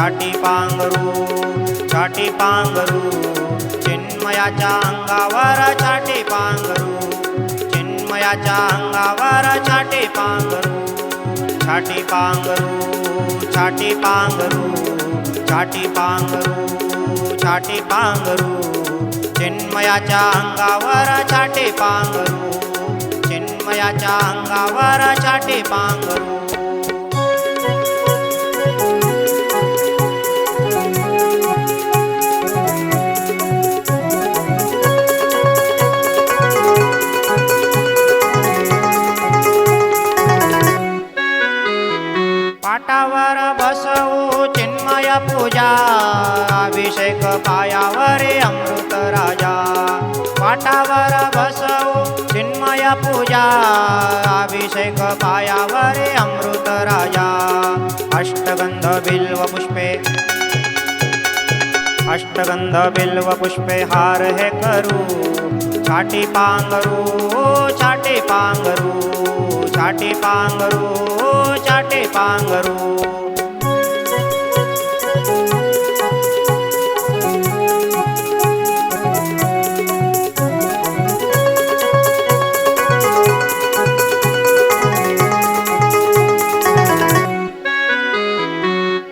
छाटी पांघरू, छाटी पांघरू, चिन्मयाच्या अंगावर छाटी पांघरू, चिन्मयाच्या अंगावर छाटी पांघरू, छाटी पांघरू, छाटी पांघरू, छाटी पांघरू, छाटी पांघरू, चिन्मयाच्या अंगावर छाटी पांघरू, चिन्मयाच्या अंगावर छाटी पांघरू. पाटावर बसवू चिन्मय पूजा, अभिषेक पायावर अमृत राजा. पाटावर बसवू चिन्मय पूजा, अभिषेक पायावर अमृत राजा. अष्टगंध बिल्व पुष्पे, अष्टगंध बिल्व पुष्पे हार हे करू, छाटी पांघरू, छाटी पांघरू, छाटी पांघरू, छाटी पांघरू.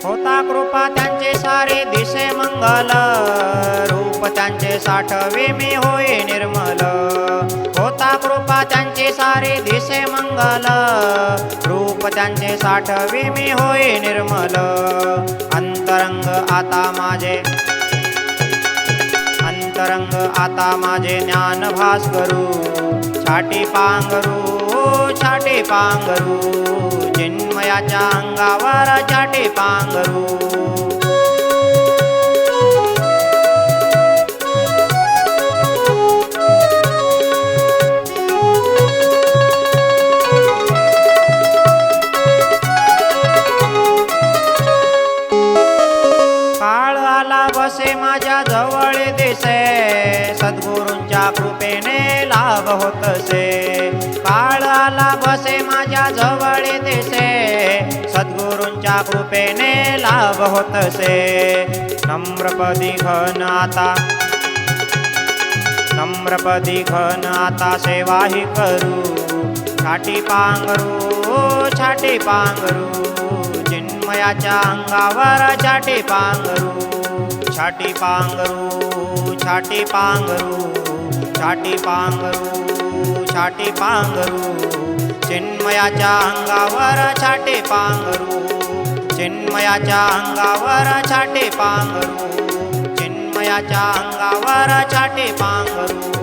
होता कृपा त्यांचे सारे दिसे मंगल, रूप त्यांचे साठवे मी होय निर्मल. होता कृपा त्यांचे सारे दिसे मंगल, रूप त्यांचे साठवे मी होय निर्मल. अंतरंग आता माझे, अंतरंग आता माझे ज्ञान भास्करू, छाटी पांघरू, छाटी पांघरू, चिन्मयाच्या अंगावर छाटी पांघरू. काळ आला बसे माझ्या जवळ दिसे, सद्गुरूंच्या कृपेने लाभ होतसे. काळ आला बसे माझ्या जवळ दिसे, सद्गुरूंच्या कृपेने लाभ होतसे. नम्रपदी घन आता, नम्रपदी घन आता सेवाही करू, छाटी पांघरू, छाटी पांघरू, चिन्मयाच्या अंगावर छाटी पांघरू, छाटी पांघरू, छाटी पांघरू, छाटी पांघरू, छाटी पांघरू, चिन्मयाच्या अंगावर छाटी पांघरू, चिन्मयाच्या अंगावर छाटी पांघरू, चिन्मयाच्या अंगावर छाटी पांघरू.